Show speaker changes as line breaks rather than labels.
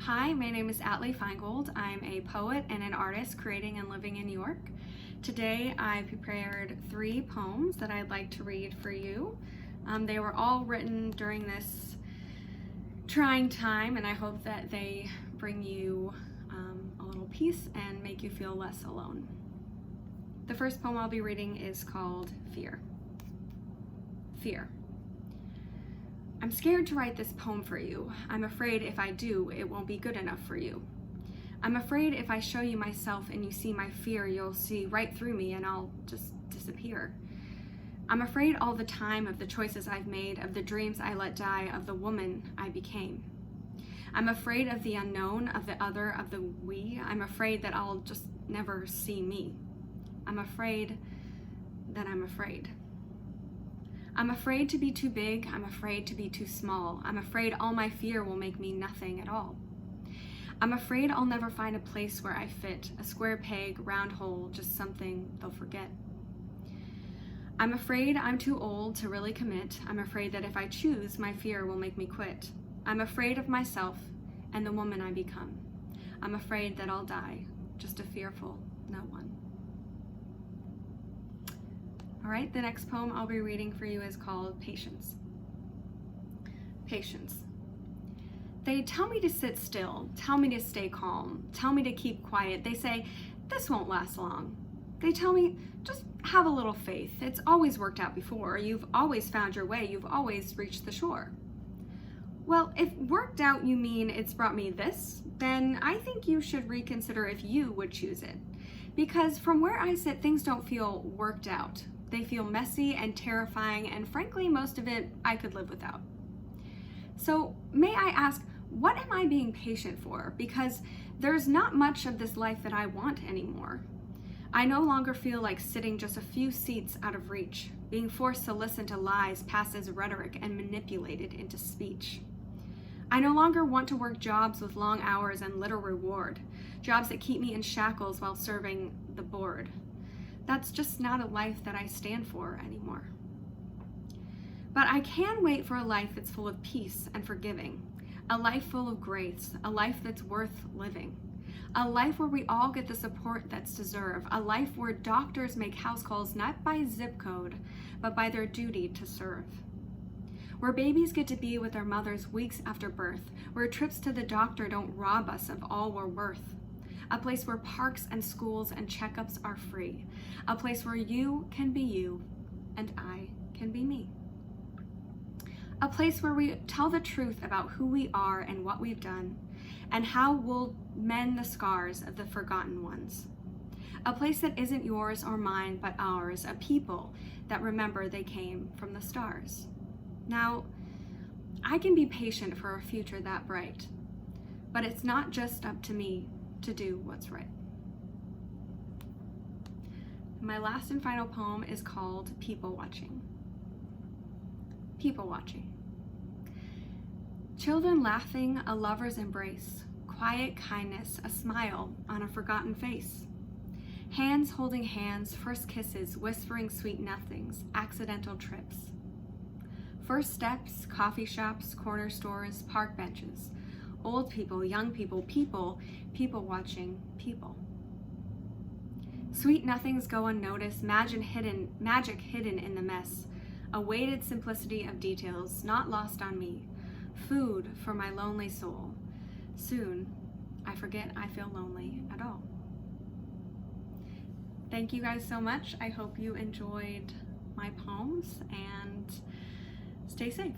Hi, my name is Atlee Feingold. I'm a poet and an artist creating and living in New York. Today I prepared 3 poems that I'd like to read for you. They were all written during this trying time, and I hope that they bring you a little peace and make you feel less alone. The first poem I'll be reading is called Fear. Fear. I'm scared to write this poem for you. I'm afraid if I do, it won't be good enough for you. I'm afraid if I show you myself and you see my fear, you'll see right through me and I'll just disappear. I'm afraid all the time of the choices I've made, of the dreams I let die, of the woman I became. I'm afraid of the unknown, of the other, of the we. I'm afraid that I'll just never see me. I'm afraid that I'm afraid. I'm afraid to be too big, I'm afraid to be too small. I'm afraid all my fear will make me nothing at all. I'm afraid I'll never find a place where I fit, a square peg, round hole, just something they'll forget. I'm afraid I'm too old to really commit. I'm afraid that if I choose, my fear will make me quit. I'm afraid of myself and the woman I become. I'm afraid that I'll die, just a fearful no one. All right, the next poem I'll be reading for you is called Patience. Patience. They tell me to sit still, tell me to stay calm, tell me to keep quiet. They say, this won't last long. They tell me, just have a little faith. It's always worked out before. You've always found your way. You've always reached the shore. Well, if worked out you mean it's brought me this, then I think you should reconsider if you would choose it. Because from where I sit, things don't feel worked out. They feel messy and terrifying, and frankly, most of it I could live without. So may I ask, what am I being patient for? Because there's not much of this life that I want anymore. I no longer feel like sitting just a few seats out of reach, being forced to listen to lies passed as rhetoric and manipulated into speech. I no longer want to work jobs with long hours and little reward, jobs that keep me in shackles while serving the board. That's just not a life that I stand for anymore. But I can wait for a life that's full of peace and forgiving, a life full of grace, a life that's worth living, a life where we all get the support that's deserved, a life where doctors make house calls not by zip code, but by their duty to serve. Where babies get to be with their mothers weeks after birth, where trips to the doctor don't rob us of all we're worth. A place where parks and schools and checkups are free. A place where you can be you and I can be me. A place where we tell the truth about who we are and what we've done and how we'll mend the scars of the forgotten ones. A place that isn't yours or mine but ours, a people that remember they came from the stars. Now, I can be patient for a future that bright, but it's not just up to me to do what's right. My last and final poem is called People Watching. People watching. Children laughing, a lover's embrace, quiet kindness, a smile on a forgotten face. Hands holding hands, first kisses, whispering sweet nothings, accidental trips. First steps, coffee shops, corner stores, park benches. Old people, young people, people watching people. Sweet nothings go unnoticed, magic hidden in the mess. A weighted simplicity of details, not lost on me. Food for my lonely soul. Soon, I forget I feel lonely at all. Thank you guys so much. I hope you enjoyed my poems and stay safe.